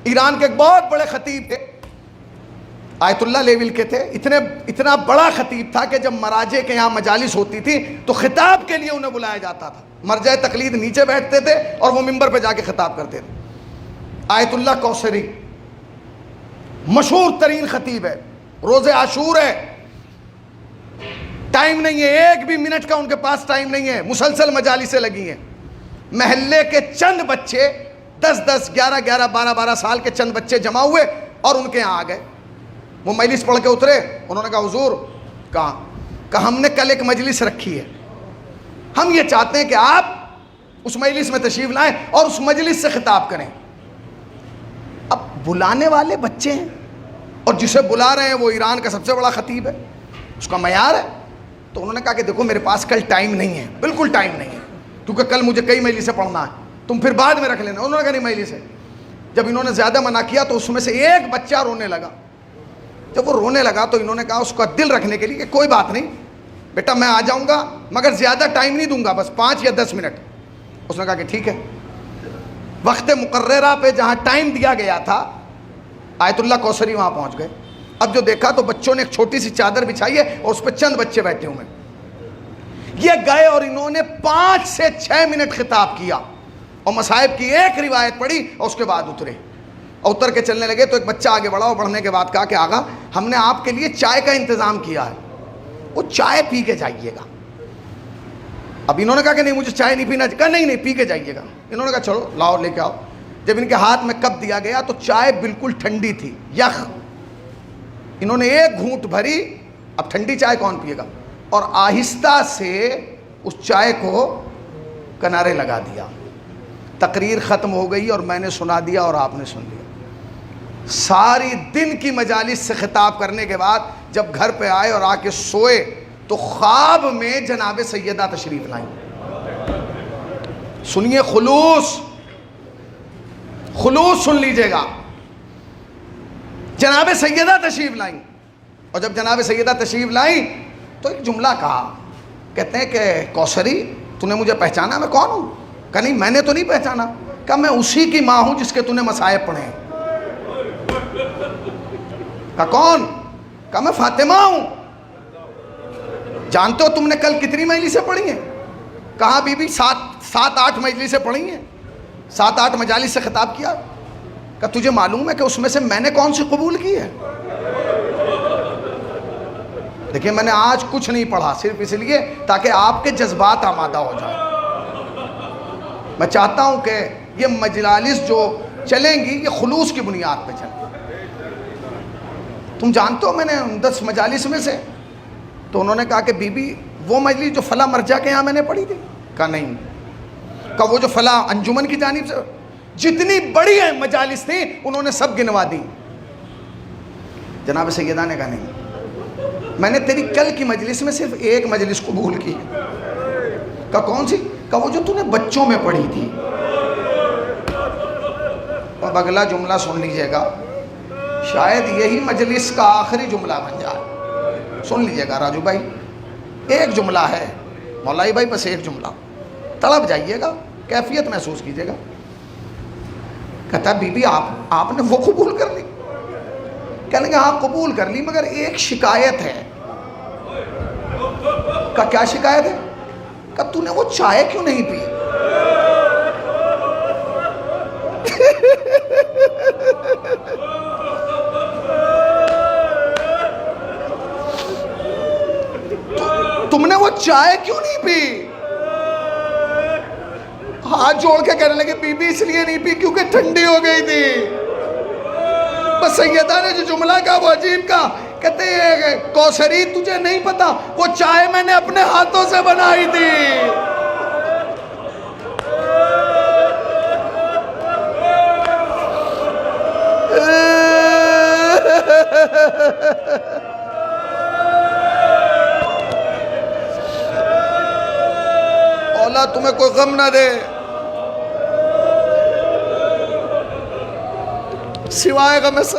ایران کے ایک بہت بڑے خطیب تھے, آیت اللہ لیول کے تھے, اتنا بڑا خطیب تھا کہ جب مراجع کے یہاں مجالس ہوتی تھی تو خطاب کے لیے انہیں بلایا جاتا تھا. مرجع تقلید نیچے بیٹھتے تھے اور وہ ممبر پہ جا کے خطاب کرتے تھے. آیت اللہ کوثری مشہور ترین خطیب ہے, روز عاشور ہے, ٹائم نہیں ہے, ایک بھی منٹ کا ان کے پاس ٹائم نہیں ہے, مسلسل مجالسیں لگی ہیں. محلے کے چند بچے 10 11 12 سال کے چند بچے جمع ہوئے اور ان کے یہاں آ گئے. وہ مجلس پڑھ کے اترے, انہوں نے کہا حضور کہا ہم نے کل ایک مجلس رکھی ہے, ہم یہ چاہتے ہیں کہ آپ اس مجلس میں تشریف لائیں اور اس مجلس سے خطاب کریں. اب بلانے والے بچے ہیں اور جسے بلا رہے ہیں وہ ایران کا سب سے بڑا خطیب ہے, اس کا معیار ہے. تو انہوں نے کہا کہ دیکھو میرے پاس کل ٹائم نہیں ہے, بالکل ٹائم نہیں ہے, کیونکہ کل مجھے کئی مجلسیں پڑھنا ہے, تم پھر بعد میں رکھ لینا. انہوں نے کہا نہیں مجلس ہے. جب انہوں نے زیادہ منع کیا تو اس میں سے ایک بچہ رونے لگا. جب وہ رونے لگا تو انہوں نے کہا اس کا دل رکھنے کے لیے کہ کوئی بات نہیں بیٹا میں آ جاؤں گا مگر زیادہ ٹائم نہیں دوں گا, بس 5 یا 10 منٹ. اس نے کہا کہ ٹھیک ہے. وقت مقررہ پہ جہاں ٹائم دیا گیا تھا آیت اللہ کوثری وہاں پہنچ گئے. اب جو دیکھا تو بچوں نے ایک چھوٹی سی چادر بچھائی ہے اور اس پہ چند بچے بیٹھے ہوئے ہیں. یہ گئے اور انہوں نے 5 سے 6 منٹ خطاب کیا اور مصائب کی ایک روایت پڑھی اور اس کے بعد اترے. اور اتر کے چلنے لگے تو ایک بچہ آگے بڑھا اور بڑھنے کے بعد کہا کہ آقا ہم نے آپ کے لیے چائے کا انتظام کیا ہے, وہ چائے پی کے جائیے گا. اب انہوں نے کہا کہ نہیں مجھے چائے نہیں پینا, کہا نہیں پی کے جائیے گا. انہوں نے کہا چلو لاؤ لے کے آؤ. جب ان کے ہاتھ میں کپ دیا گیا تو چائے بالکل ٹھنڈی تھی, یخ. انہوں نے ایک گھونٹ بھری, اب ٹھنڈی چائے کون پیے گا, اور آہستہ سے اس چائے کو کنارے لگا دیا. تقریر ختم ہو گئی اور میں نے سنا دیا اور آپ نے سن لیا. ساری دن کی مجالس سے خطاب کرنے کے بعد جب گھر پہ آئے اور آ کے سوئے تو خواب میں جناب سیدہ تشریف لائیں. سنیے, خلوص سن لیجئے گا. جناب سیدہ تشریف لائیں اور جب جناب سیدہ تشریف لائیں تو ایک جملہ کہا, کہتے ہیں کہ کوثری تو نے مجھے پہچانا میں کون ہوں؟ کہا نہیں میں نے تو نہیں پہچانا. کہا میں اسی کی ماں ہوں جس کے تو نے مصائب پڑھے ہیں. کہا کون؟ کہا میں فاطمہ ہوں. جانتے ہو تم نے کل کتنی مجلسیں پڑھی ہیں؟ کہا بی بی 7-8 مجلسیں پڑھی ہیں, 7-8 مجالس سے خطاب کیا. کہا تجھے معلوم ہے کہ اس میں سے میں نے کون سی قبول کی ہے؟ دیکھیں میں نے آج کچھ نہیں پڑھا صرف اس لیے تاکہ آپ کے جذبات آمادہ ہو جائیں. میں چاہتا ہوں کہ یہ مجالس جو چلیں گی یہ خلوص کی بنیاد پہ چلیں. تم جانتے ہو میں نے 10 مجالس میں سے, تو انہوں نے کہا کہ بی بی وہ مجلس جو فلاں مرجع کے یہاں میں نے پڑھی تھی؟ کہا نہیں. کہا وہ جو فلاں انجمن کی جانب سے, جتنی بڑی مجالس تھیں انہوں نے سب گنوا دی. جناب سیدہ نے کہا نہیں میں نے تیری کل کی مجلس میں صرف ایک مجلس قبول کی. کہا کون سی؟ کہا وہ جو تو نے بچوں میں پڑھی تھی. اب اگلا جملہ سن لیجئے گا, شاید یہی مجلس کا آخری جملہ بن جائے. سن لیجئے گا راجو بھائی, ایک جملہ ہے, مولائی بھائی بس ایک جملہ, تڑپ جائیے گا, کیفیت محسوس کیجئے گا. کہتا بی بی آپ نے وہ قبول کر لی؟ کہنے گا ہاں قبول کر لی مگر ایک شکایت ہے. کہا کیا شکایت ہے؟ کہا تو نے وہ چائے کیوں نہیں پی؟ تم نے وہ چائے کیوں نہیں پی؟ ہاتھ جوڑ کے کہنے لگے بی بی اس لیے نہیں پی کیونکہ ٹھنڈی ہو گئی تھی. بس سیدہ نے جو جملہ کہا وہ عجیب کہا, کہتے ہیں کوثری تجھے نہیں پتا وہ چائے میں نے اپنے ہاتھوں سے بنائی تھی. اولا تمہیں کوئی غم نہ دے سوائے غم